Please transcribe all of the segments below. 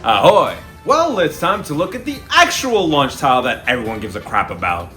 Ahoy! Well, it's time to look at the actual launch title that everyone gives a crap about.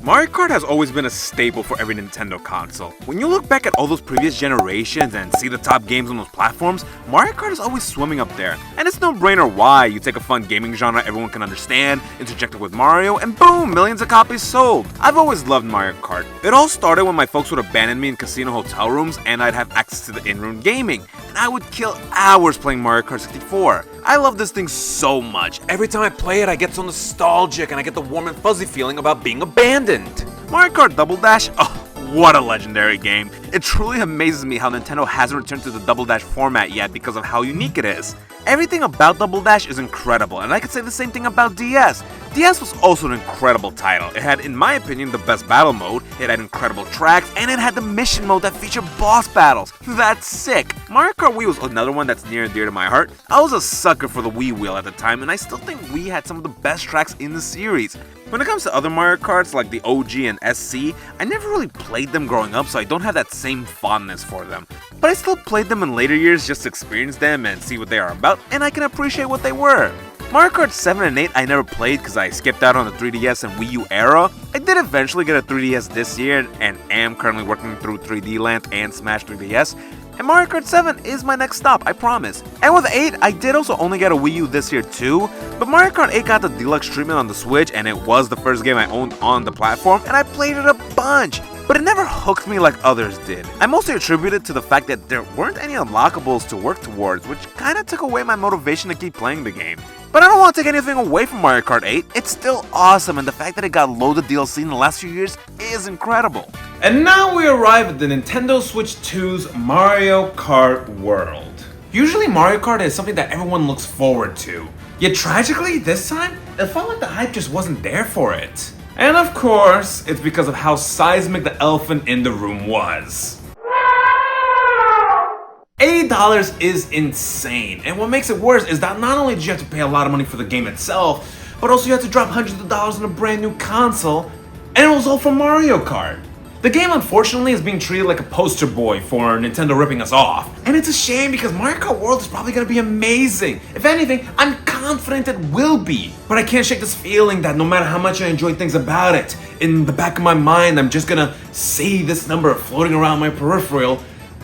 Mario Kart has always been a staple for every Nintendo console. When you look back at all those previous generations and see the top games on those platforms, Mario Kart is always swimming up there. And it's no brainer why. You take a fun gaming genre everyone can understand, interject it with Mario, and boom, millions of copies sold. I've always loved Mario Kart. It all started when my folks would abandon me in casino hotel rooms and I'd have access to the in-room gaming. And I would kill hours playing Mario Kart 64. I love this thing so much. Every time I play it, I get so nostalgic and I get the warm and fuzzy feeling about being abandoned. Mario Kart Double Dash? Oh, what a legendary game. It truly amazes me how Nintendo hasn't returned to the Double Dash format yet because of how unique it is. Everything about Double Dash is incredible, and I could say the same thing about DS. DS was also an incredible title. It had, in my opinion, the best battle mode, it had incredible tracks, and it had the mission mode that featured boss battles. That's sick. Mario Kart Wii was another one that's near and dear to my heart. I was a sucker for the Wii Wheel at the time, and I still think Wii had some of the best tracks in the series. When it comes to other Mario Karts like the OG and SC, I never really played them growing up, so I don't have that same fondness for them. But I still played them in later years just to experience them and see what they are about, and I can appreciate what they were. Mario Kart 7 and 8 I never played because I skipped out on the 3DS and Wii U era. I did eventually get a 3DS this year and am currently working through 3D Land and Smash 3DS. And Mario Kart 7 is my next stop, I promise. And with 8, I did also only get a Wii U this year too, but Mario Kart 8 got the deluxe treatment on the Switch and it was the first game I owned on the platform and I played it a bunch. But it never hooked me like others did. I mostly attribute it to the fact that there weren't any unlockables to work towards, which kinda took away my motivation to keep playing the game. But I don't want to take anything away from Mario Kart 8, it's still awesome and the fact that it got loaded DLC in the last few years is incredible. And now we arrive at the Nintendo Switch 2's Mario Kart World. Usually Mario Kart is something that everyone looks forward to. Yet tragically, this time, it felt like the hype just wasn't there for it. And of course, it's because of how seismic the elephant in the room was. $80 is insane, and what makes it worse is that not only did you have to pay a lot of money for the game itself, but also you had to drop hundreds of dollars on a brand new console, and it was all for Mario Kart. The game unfortunately is being treated like a poster boy for Nintendo ripping us off, and it's a shame because Mario Kart World is probably gonna be amazing. If anything, I'm confident it will be, but I can't shake this feeling that no matter how much I enjoy things about it, in the back of my mind I'm just gonna see this number floating around my peripheral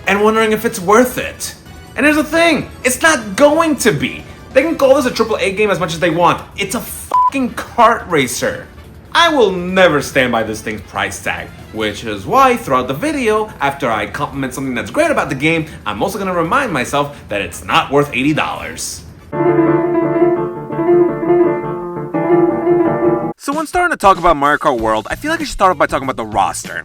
and wondering if it's worth it. And here's the thing, it's not going to be. They can call this a AAA game as much as they want. It's a fucking kart racer. I will never stand by this thing's price tag, which is why throughout the video, after I compliment something that's great about the game, I'm also gonna remind myself that it's not worth $80. So when starting to talk about Mario Kart World, I feel like I should start off by talking about the roster.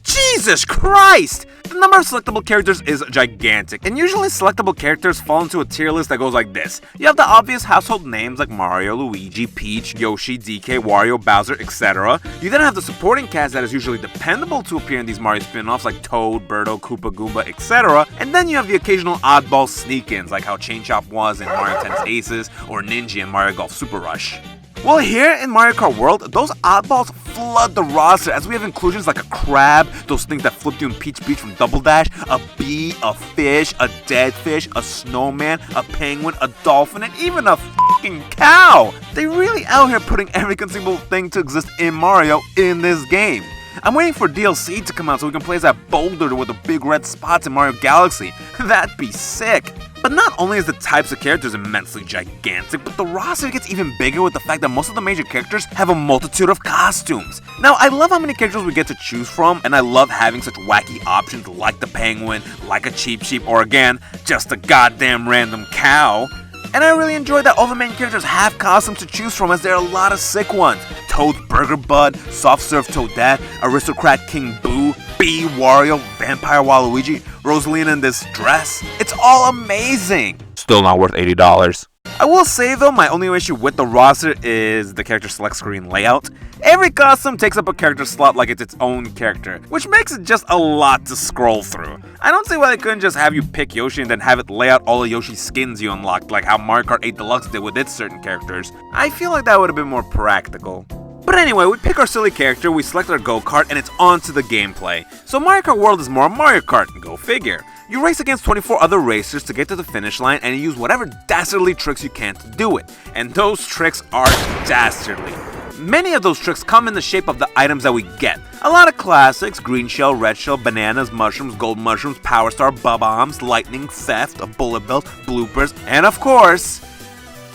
Jesus Christ! The number of selectable characters is gigantic, and usually selectable characters fall into a tier list that goes like this. You have the obvious household names like Mario, Luigi, Peach, Yoshi, DK, Wario, Bowser, etc. You then have the supporting cast that is usually dependable to appear in these Mario spin-offs like Toad, Birdo, Koopa Goomba, etc. And then you have the occasional oddball sneak-ins like how Chain Chomp was in Mario Tennis Aces or Ninja in Mario Golf Super Rush. Well, here in Mario Kart World, those oddballs flood the roster as we have inclusions like a crab, those things that flipped you in Peach Beach from Double Dash, a bee, a fish, a dead fish, a snowman, a penguin, a dolphin, and even a fucking cow! They really out here putting every conceivable thing to exist in Mario in this game. I'm waiting for DLC to come out so we can play as that boulder with the big red spots in Mario Galaxy. That'd be sick! But not only is the types of characters immensely gigantic, but the roster gets even bigger with the fact that most of the major characters have a multitude of costumes. Now, I love how many characters we get to choose from, and I love having such wacky options like the penguin, like a Cheep Cheep, or again, just a goddamn random cow. And I really enjoy that all the main characters have costumes to choose from as there are a lot of sick ones. Toad's Burger Bud, Soft Serve Toadette, Aristocrat King Boo, Bee Wario, Vampire Waluigi, Rosalina in this dress. It's all amazing! Still not worth $80. I will say though, my only issue with the roster is the character select screen layout. Every costume takes up a character slot like it's its own character, which makes it just a lot to scroll through. I don't see why they couldn't just have you pick Yoshi and then have it lay out all of Yoshi's skins you unlocked like how Mario Kart 8 Deluxe did with its certain characters. I feel like that would have been more practical. But anyway, we pick our silly character, we select our go-kart, and it's on to the gameplay. So Mario Kart World is more Mario Kart, go figure. You race against 24 other racers to get to the finish line, and you use whatever dastardly tricks you can to do it. And those tricks are dastardly. Many of those tricks come in the shape of the items that we get. A lot of classics: green shell, red shell, bananas, mushrooms, gold mushrooms, power star, bombs, lightning, theft, a bullet belt, bloopers, and of course,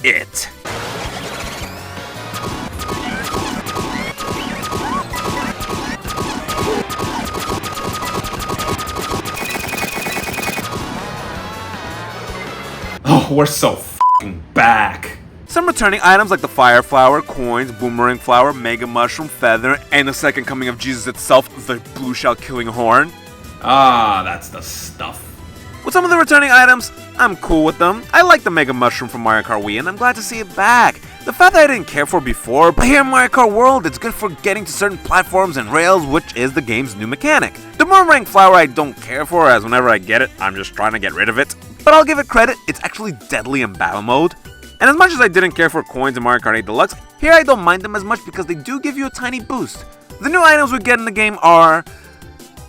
it. Oh, we're so f***ing back. Some returning items like the fire flower, coins, boomerang flower, mega mushroom, feather, and the second coming of Jesus itself, the blue shell killing horn. Ah, that's the stuff. With some of the returning items, I'm cool with them. I like the mega mushroom from Mario Kart Wii, and I'm glad to see it back. The fact that I didn't care for before, but here in Mario Kart World, it's good for getting to certain platforms and rails, which is the game's new mechanic. The boomerang flower I don't care for, as whenever I get it, I'm just trying to get rid of it. But I'll give it credit, it's actually deadly in battle mode. And as much as I didn't care for coins in Mario Kart 8 Deluxe, here I don't mind them as much because they do give you a tiny boost. The new items we get in the game are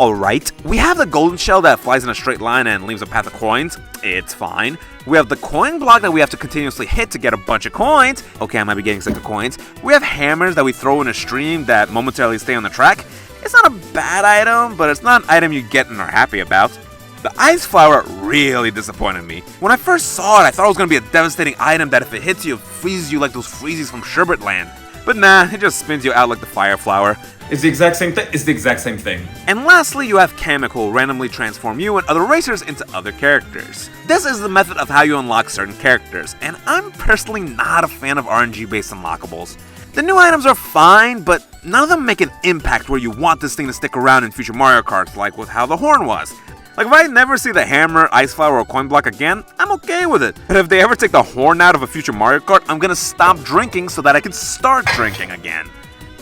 alright. We have the golden shell that flies in a straight line and leaves a path of coins. It's fine. We have the coin block that we have to continuously hit to get a bunch of coins. Okay, I might be getting sick of coins. We have hammers that we throw in a stream that momentarily stay on the track. It's not a bad item, but it's not an item you get and are happy about. The ice flower really disappointed me. When I first saw it, I thought it was going to be a devastating item that if it hits you, it freezes you like those freezies from Sherbet Land. But nah, it just spins you out like the fire flower. It's the exact same thing. It's the exact same thing. And lastly, you have Chemical randomly transform you and other racers into other characters. This is the method of how you unlock certain characters, and I'm personally not a fan of RNG-based unlockables. The new items are fine, but none of them make an impact where you want this thing to stick around in future Mario Karts, like with how the horn was. Like, if I never see the hammer, ice flower, or coin block again, I'm okay with it. But if they ever take the horn out of a future Mario Kart, I'm gonna stop drinking so that I can start drinking again.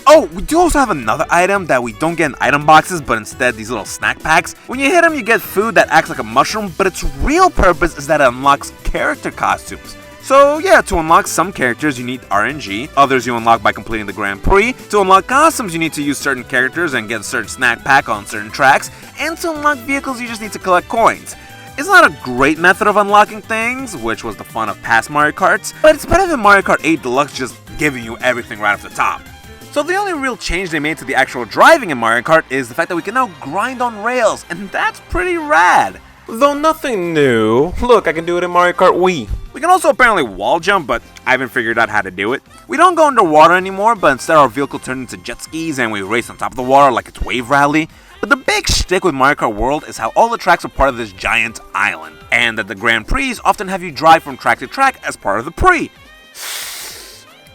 Oh, we do also have another item that we don't get in item boxes, but instead these little snack packs. When you hit them, you get food that acts like a mushroom, but its real purpose is that it unlocks character costumes. So yeah, to unlock some characters you need RNG, others you unlock by completing the Grand Prix. To unlock costumes you need to use certain characters and get a certain snack pack on certain tracks, and to unlock vehicles you just need to collect coins. It's not a great method of unlocking things, which was the fun of past Mario Karts, but it's better than Mario Kart 8 Deluxe just giving you everything right off the top. So the only real change they made to the actual driving in Mario Kart is the fact that we can now grind on rails, and that's pretty rad. Though nothing new. Look, I can do it in Mario Kart Wii. We can also apparently wall jump, but I haven't figured out how to do it. We don't go underwater anymore, but instead our vehicle turns into jet skis and we race on top of the water like it's Wave Rally. But the big shtick with Mario Kart World is how all the tracks are part of this giant island, and that the Grand Prix often have you drive from track to track as part of the Prix.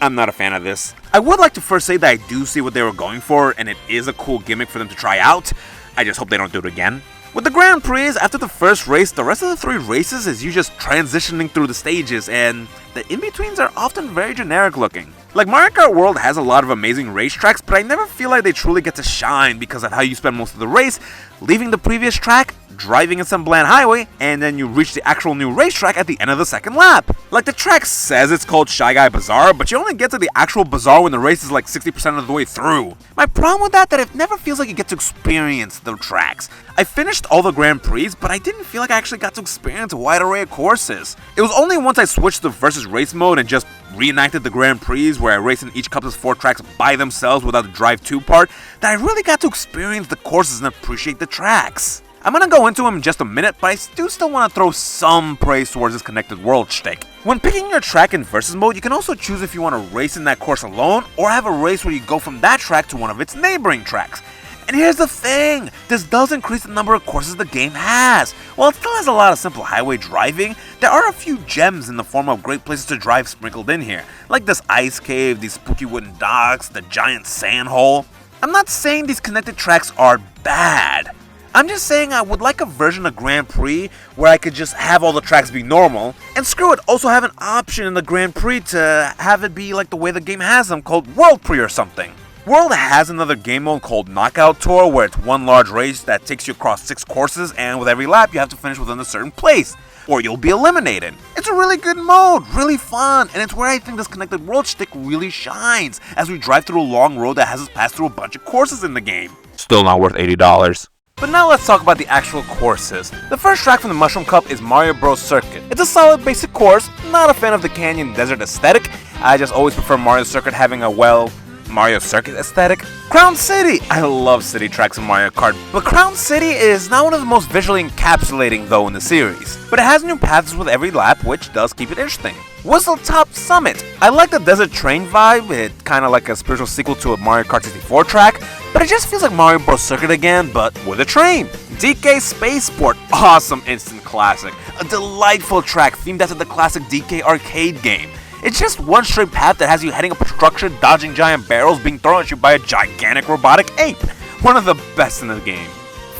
I'm not a fan of this. I would like to first say that I do see what they were going for, and it is a cool gimmick for them to try out. I just hope they don't do it again. With the Grand Prix, after the first race, the rest of the 3 races is you just transitioning through the stages, and the in-betweens are often very generic looking. Like, Mario Kart World has a lot of amazing racetracks, but I never feel like they truly get to shine because of how you spend most of the race leaving the previous track, driving in some bland highway, and then you reach the actual new racetrack at the end of the second lap. Like, the track says it's called Shy Guy Bazaar, but you only get to the actual bazaar when the race is like 60% of the way through. My problem with that it never feels like you get to experience the tracks. I finished all the Grand Prix, but I didn't feel like I actually got to experience a wide array of courses. It was only once I switched to versus race mode and just reenacted the Grand Prix where I raced in each Cup's 4 tracks by themselves without the Drive 2 part that I really got to experience the courses and appreciate the tracks. I'm gonna go into them in just a minute, but I do still want to throw some praise towards this connected world shtick. When picking your track in versus mode, you can also choose if you want to race in that course alone, or have a race where you go from that track to one of its neighboring tracks. And here's the thing, this does increase the number of courses the game has. While it still has a lot of simple highway driving, there are a few gems in the form of great places to drive sprinkled in here, like this ice cave, these spooky wooden docks, the giant sand hole. I'm not saying these connected tracks are bad. I'm just saying I would like a version of Grand Prix where I could just have all the tracks be normal, and screw it, also have an option in the Grand Prix to have it be like the way the game has them, called World Prix or something. World has another game mode called Knockout Tour where it's one large race that takes you across 6 courses, and with every lap you have to finish within a certain place, or you'll be eliminated. It's a really good mode, really fun, and it's where I think this connected world shtick really shines, as we drive through a long road that has us pass through a bunch of courses in the game. Still not worth $80. But now let's talk about the actual courses. The first track from the Mushroom Cup is Mario Bros. Circuit. It's a solid basic course, not a fan of the canyon desert aesthetic. I just always prefer Mario Circuit having a, well, Mario Circuit aesthetic. Crown City! I love city tracks in Mario Kart, but Crown City is not one of the most visually encapsulating though in the series. But it has new paths with every lap, which does keep it interesting. Whistletop Summit! I like the desert train vibe, it's kinda like a spiritual sequel to a Mario Kart 64 track, but it just feels like Mario Bros. Circuit again, but with a train. DK Spaceport, awesome instant classic. A delightful track themed after the classic DK arcade game. It's just one straight path that has you heading up a structure, dodging giant barrels being thrown at you by a gigantic robotic ape. One of the best in the game.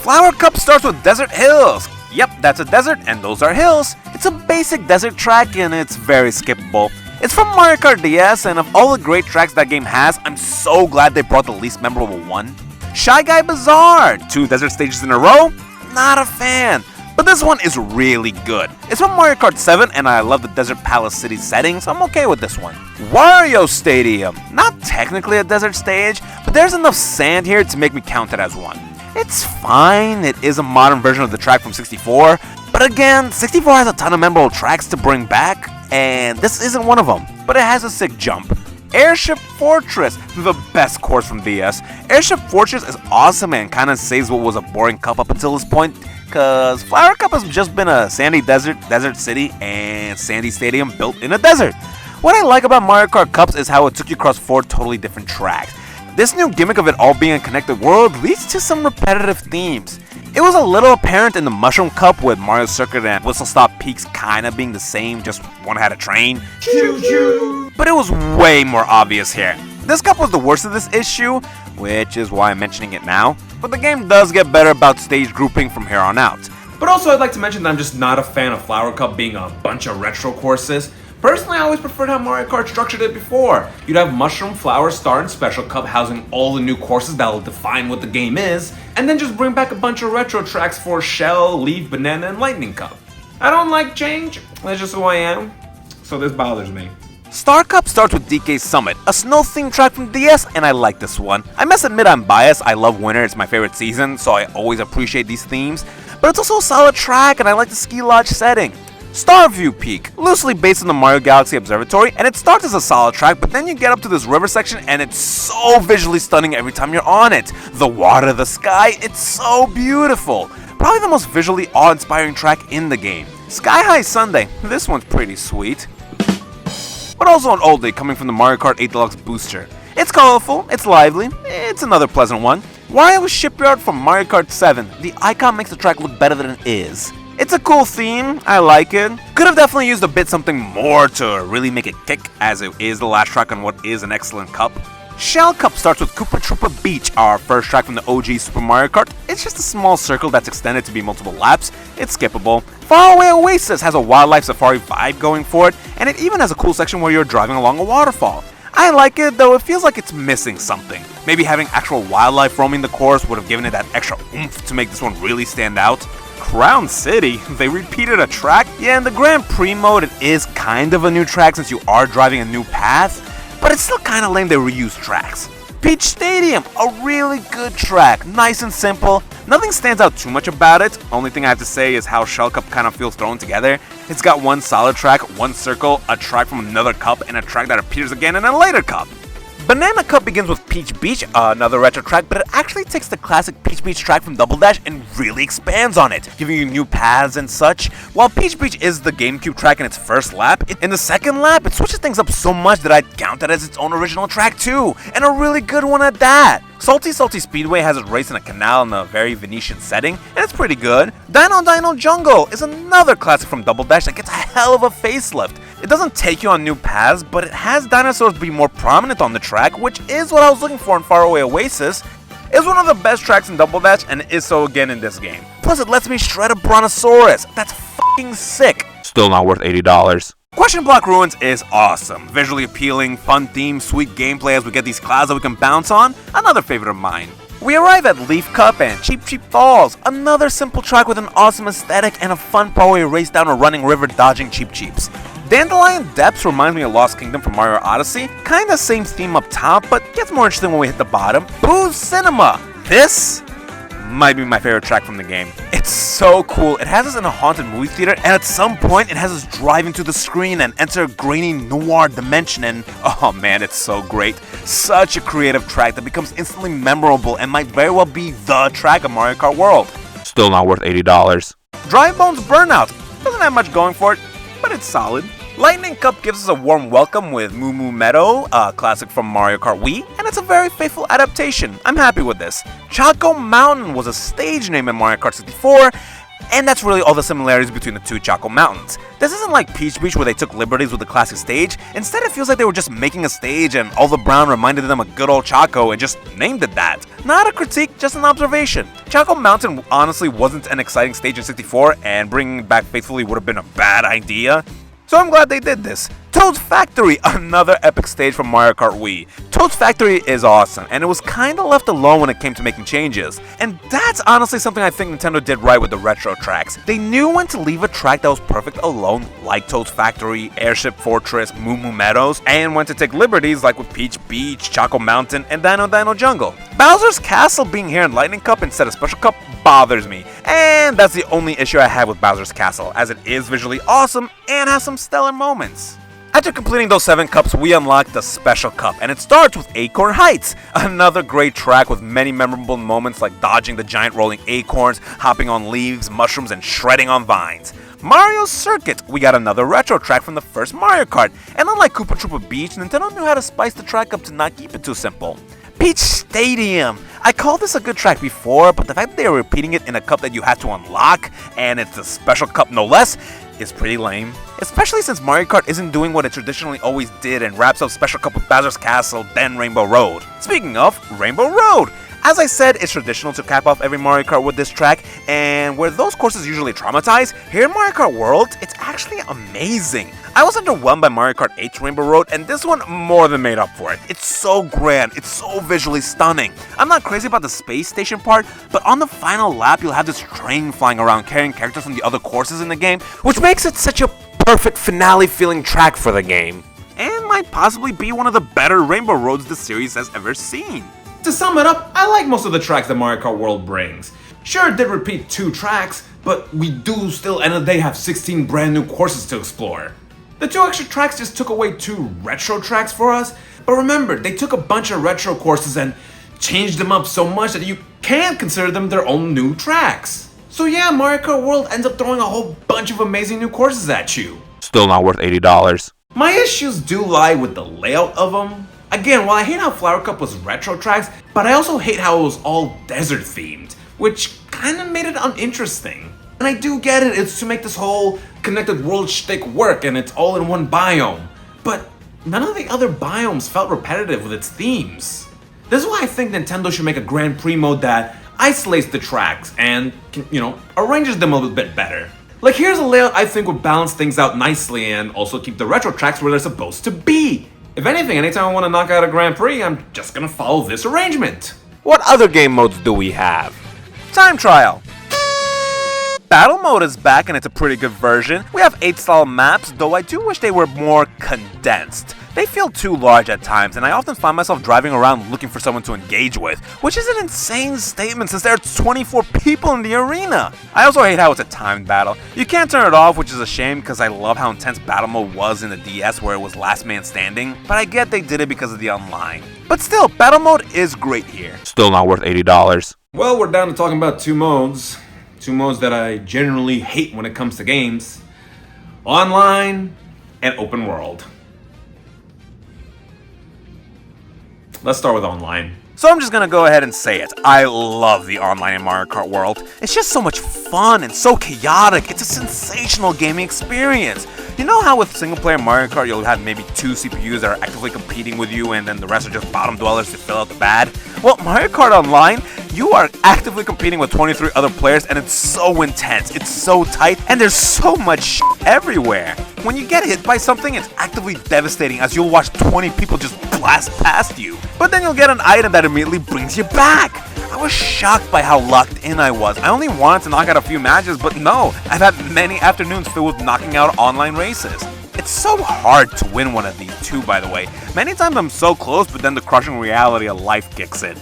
Flower Cup starts with Desert Hills. Yep, that's a desert and those are hills. It's a basic desert track and it's very skippable. It's from Mario Kart DS, and of all the great tracks that game has, I'm so glad they brought the least memorable one. Shy Guy Bazaar, 2 desert stages in a row? Not a fan. But this one is really good. It's from Mario Kart 7 and I love the Desert Palace City setting, so I'm okay with this one. Wario Stadium, not technically a desert stage, but there's enough sand here to make me count it as one. It's fine, it is a modern version of the track from 64, but again, 64 has a ton of memorable tracks to bring back, and this isn't one of them, but it has a sick jump. Airship Fortress, the best course from DS. Airship Fortress is awesome and kinda saves what was a boring cup up until this point, cause Flower Cup has just been a sandy desert, desert city, and sandy stadium built in a desert. What I like about Mario Kart Cups is how it took you across 4 totally different tracks. This new gimmick of it all being a connected world leads to some repetitive themes. It was a little apparent in the Mushroom Cup with Mario Circuit and Whistle Stop Peaks kinda being the same, just one had a train. Choo-choo! But it was way more obvious here. This cup was the worst of this issue, which is why I'm mentioning it now, but the game does get better about stage grouping from here on out. But also I'd like to mention that I'm just not a fan of Flower Cup being a bunch of retro courses. Personally, I always preferred how Mario Kart structured it before. You'd have Mushroom, Flower, Star, and Special Cup housing all the new courses that'll define what the game is, and then just bring back a bunch of retro tracks for Shell, Leaf, Banana, and Lightning Cup. I don't like change, that's just who I am, so this bothers me. Star Cup starts with DK Summit, a snow-themed track from DS, and I like this one. I must admit I'm biased, I love winter, it's my favorite season, so I always appreciate these themes, but it's also a solid track and I like the ski lodge setting. Starview Peak, loosely based on the Mario Galaxy Observatory, and it starts as a solid track, but then you get up to this river section and it's so visually stunning every time you're on it. The water, the sky, it's so beautiful. Probably the most visually awe-inspiring track in the game. Sky High Sunday, this one's pretty sweet. But also an oldie coming from the Mario Kart 8 Deluxe Booster. It's colorful, it's lively, it's another pleasant one. Wario Shipyard from Mario Kart 7, the icon makes the track look better than it is. It's a cool theme, I like it. Could have definitely used a bit something more to really make it kick, as it is the last track on what is an excellent cup. Shell Cup starts with Koopa Troopa Beach, our first track from the OG Super Mario Kart. It's just a small circle that's extended to be multiple laps. It's skippable. Faraway Oasis has a wildlife safari vibe going for it, and it even has a cool section where you're driving along a waterfall. I like it, though it feels like it's missing something. Maybe having actual wildlife roaming the course would have given it that extra oomph to make this one really stand out. Crown City? They repeated a track? Yeah, in the Grand Prix mode it is kind of a new track since you are driving a new path, but it's still kind of lame they reuse tracks. Peach Stadium, a really good track, nice and simple, nothing stands out too much about it. Only thing I have to say is how Shell Cup kind of feels thrown together. It's got one solid track, one circle, a track from another cup, and a track that appears again in a later cup. Banana Cup begins with Peach Beach, another retro track, but it actually takes the classic Peach Beach track from Double Dash and really expands on it, giving you new paths and such. While Peach Beach is the GameCube track in its first lap, in the second lap, it switches things up so much that I'd count it as its own original track too, and a really good one at that. Salty Speedway has it raced in a canal in a very Venetian setting, and it's pretty good. Dino Jungle is another classic from Double Dash that gets a hell of a facelift. It doesn't take you on new paths, but it has dinosaurs be more prominent on the track, which is what I was looking for in Faraway Oasis. It's one of the best tracks in Double Dash, and it is so again in this game. Plus it lets me shred a Brontosaurus. That's fucking sick. Still not worth $80. Question Block Ruins is awesome. Visually appealing, fun theme, sweet gameplay as we get these clouds that we can bounce on. Another favorite of mine. We arrive at Leaf Cup and Cheep Cheep Falls, another simple track with an awesome aesthetic and a fun part where you race down a running river dodging Cheep Cheeps. Dandelion Depths reminds me of Lost Kingdom from Mario Odyssey, kinda same theme up top, but gets more interesting when we hit the bottom. Boo's Cinema! This might be my favorite track from the game. It's so cool. It has us in a haunted movie theater, and at some point it has us drive into the screen and enter a grainy noir dimension, and oh man, it's so great. Such a creative track that becomes instantly memorable and might very well be the track of Mario Kart World. Still not worth $80. Dry Bones Burnout doesn't have much going for it, but it's solid. Lightning Cup gives us a warm welcome with Moo Moo Meadow, a classic from Mario Kart Wii, and it's a very faithful adaptation. I'm happy with this. Choco Mountain was a stage name in Mario Kart 64, and that's really all the similarities between the two Choco Mountains. This isn't like Peach Beach where they took liberties with the classic stage. Instead, it feels like they were just making a stage and all the brown reminded them of good old Choco and just named it that. Not a critique, just an observation. Choco Mountain honestly wasn't an exciting stage in 64, and bringing it back faithfully would have been a bad idea. So I'm glad they did this. Toad's Factory, another epic stage from Mario Kart Wii. Toad's Factory is awesome, and it was kinda left alone when it came to making changes. And that's honestly something I think Nintendo did right with the retro tracks. They knew when to leave a track that was perfect alone, like Toad's Factory, Airship Fortress, Moo Moo Meadows, and when to take liberties like with Peach Beach, Choco Mountain, and Dino Dino Jungle. Bowser's Castle being here in Lightning Cup instead of Special Cup bothers me, and that's the only issue I have with Bowser's Castle, as it is visually awesome and has some stellar moments. After completing those 7 cups, we unlocked the Special Cup, and it starts with Acorn Heights, another great track with many memorable moments like dodging the giant rolling acorns, hopping on leaves, mushrooms, and shredding on vines. Mario's Circuit, we got another retro track from the first Mario Kart, and unlike Koopa Troopa Beach, Nintendo knew how to spice the track up to not keep it too simple. Peach Stadium! I called this a good track before, but the fact that they are repeating it in a cup that you have to unlock, and it's a special cup no less, is pretty lame. Especially since Mario Kart isn't doing what it traditionally always did and wraps up Special Cup with Bowser's Castle, then Rainbow Road. Speaking of, Rainbow Road! As I said, it's traditional to cap off every Mario Kart with this track, and where those courses usually traumatize, here in Mario Kart World, it's actually amazing. I was underwhelmed by Mario Kart 8's Rainbow Road, and this one more than made up for it. It's so grand, it's so visually stunning. I'm not crazy about the space station part, but on the final lap, you'll have this train flying around carrying characters from the other courses in the game, which makes it such a perfect finale-feeling track for the game, and might possibly be one of the better Rainbow Roads the series has ever seen. To sum it up, I like most of the tracks that Mario Kart World brings. Sure, it did repeat 2 tracks, but we do still end of the day have 16 brand new courses to explore. The 2 extra tracks just took away 2 retro tracks for us, but remember, they took a bunch of retro courses and changed them up so much that you can't consider them their own new tracks. So yeah, Mario Kart World ends up throwing a whole bunch of amazing new courses at you. Still not worth $80. My issues do lie with the layout of them. Again, while I hate how Flower Cup was retro tracks, but I also hate how it was all desert themed, which kinda made it uninteresting. And I do get it, it's to make this whole connected world shtick work and it's all in one biome. But none of the other biomes felt repetitive with its themes. This is why I think Nintendo should make a Grand Prix mode that isolates the tracks and, arranges them a little bit better. Like here's a layout I think would balance things out nicely and also keep the retro tracks where they're supposed to be. If anything, anytime I want to knock out a Grand Prix, I'm just gonna follow this arrangement. What other game modes do we have? Time Trial. Battle Mode is back and it's a pretty good version. We have 8-style maps, though I do wish they were more condensed. They feel too large at times, and I often find myself driving around looking for someone to engage with, which is an insane statement since there are 24 people in the arena. I also hate how it's a timed battle. You can't turn it off, which is a shame because I love how intense Battle Mode was in the DS where it was last man standing, but I get they did it because of the online. But still, Battle Mode is great here. Still not worth $80. Well, we're down to talking about 2 modes. 2 modes that I generally hate when it comes to games. Online and open world. Let's start with online. So I'm just gonna go ahead and say it. I love the online in Mario Kart World. It's just so much fun and so chaotic. It's a sensational gaming experience. You know how with single player Mario Kart you'll have maybe 2 CPUs that are actively competing with you and then the rest are just bottom dwellers to fill out the bad? Well, Mario Kart Online, you are actively competing with 23 other players and it's so intense, it's so tight, and there's so much shit everywhere. When you get hit by something, it's actively devastating as you'll watch 20 people just blast past you. But then you'll get an item that immediately brings you back. I was shocked by how locked in I was. I only wanted to knock out a few matches, but no, I've had many afternoons filled with knocking out online races. It's so hard to win one of these too, by the way. Many times I'm so close, but then the crushing reality of life kicks in.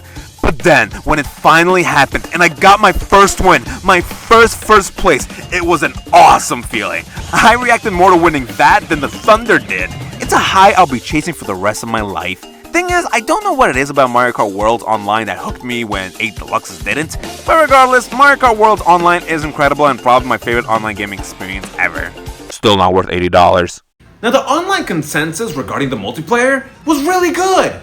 But then, when it finally happened and I got my first win, my first place, it was an awesome feeling. I reacted more to winning that than the Thunder did. It's a high I'll be chasing for the rest of my life. Thing is, I don't know what it is about Mario Kart World Online that hooked me when 8 Deluxes didn't, but regardless, Mario Kart World Online is incredible and probably my favorite online gaming experience ever. Still not worth $80. Now, the online consensus regarding the multiplayer was really good,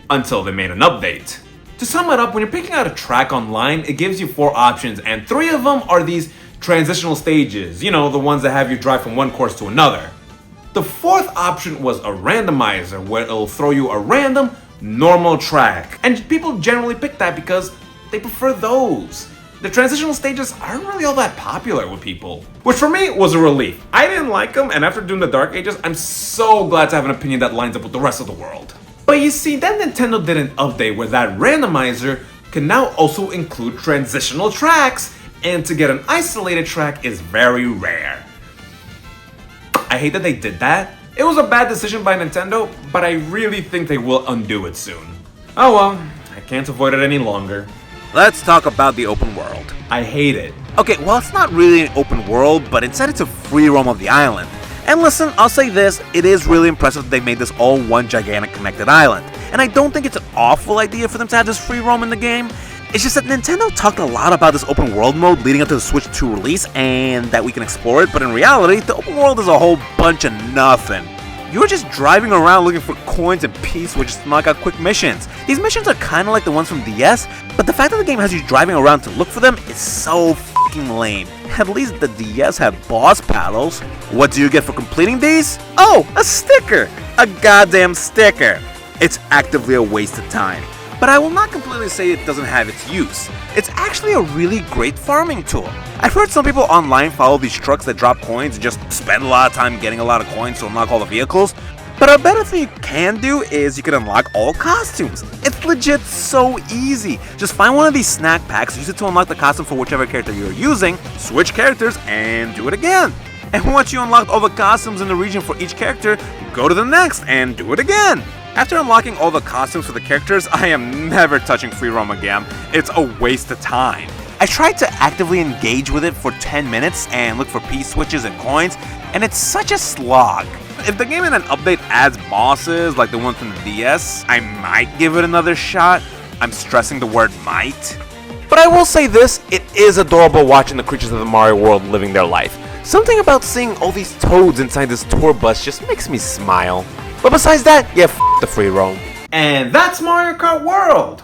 until they made an update. To sum it up, when you're picking out a track online, it gives you 4 options, and 3 of them are these transitional stages, you know, the ones that have you drive from one course to another. The 4th option was a randomizer, where it'll throw you a random, normal track, and people generally pick that because they prefer those. The transitional stages aren't really all that popular with people, which for me was a relief. I didn't like them, and after doing the Dark Ages, I'm so glad to have an opinion that lines up with the rest of the world. But you see, then Nintendo did an update where that randomizer can now also include transitional tracks, and to get an isolated track is very rare. I hate that they did that. It was a bad decision by Nintendo, but I really think they will undo it soon. Oh well, I can't avoid it any longer. Let's talk about the open world. I hate it. Okay, well, it's not really an open world, but instead it's a free roam of the island. And listen, I'll say this, it is really impressive that they made this all one gigantic connected island. And I don't think it's an awful idea for them to have this free roam in the game. It's just that Nintendo talked a lot about this open world mode leading up to the Switch 2 release and that we can explore it, but in reality, the open world is a whole bunch of nothing. You're just driving around looking for coins and P-switches to knock out quick missions. These missions are kinda like the ones from DS, but the fact that the game has you driving around to look for them is so fucking lame. At least the DS had boss battles. What do you get for completing these? Oh, a sticker! A goddamn sticker! It's actively a waste of time. But I will not completely say it doesn't have its use. It's actually a really great farming tool. I've heard some people online follow these trucks that drop coins and just spend a lot of time getting a lot of coins to unlock all the vehicles. But a better thing you can do is you can unlock all costumes. It's legit so easy. Just find one of these snack packs, use it to unlock the costume for whichever character you're using, switch characters, and do it again. And once you unlock all the costumes in the region for each character, go to the next and do it again. After unlocking all the costumes for the characters, I am never touching free roam again. It's a waste of time. I tried to actively engage with it for 10 minutes and look for P-switches and coins, and it's such a slog. If the game in an update adds bosses like the one from the DS, I might give it another shot. I'm stressing the word might. But I will say this, it is adorable watching the creatures of the Mario world living their life. Something about seeing all these toads inside this tour bus just makes me smile. But besides that, yeah, the free roam. And that's Mario Kart World!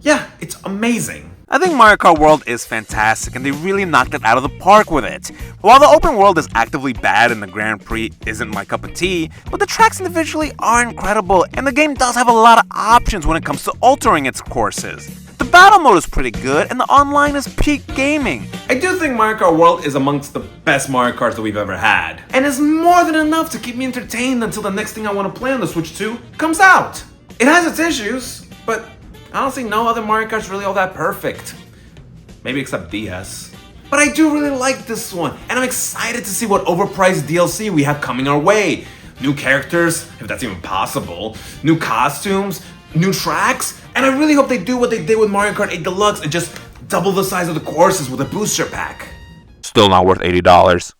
Yeah, it's amazing. I think Mario Kart World is fantastic and they really knocked it out of the park with it. While the open world is actively bad and the Grand Prix isn't my cup of tea, but the tracks individually are incredible and the game does have a lot of options when it comes to altering its courses. The battle mode is pretty good and the online is peak gaming. I do think Mario Kart World is amongst the best Mario Karts that we've ever had, and is more than enough to keep me entertained until the next thing I want to play on the Switch 2 comes out. It has its issues, but honestly no other Mario Kart's really all that perfect. Maybe except DS. But I do really like this one, and I'm excited to see what overpriced DLC we have coming our way. New characters, if that's even possible, new costumes, new tracks, and I really hope they do what they did with Mario Kart 8 Deluxe and just double the size of the courses with a booster pack. Still not worth $80.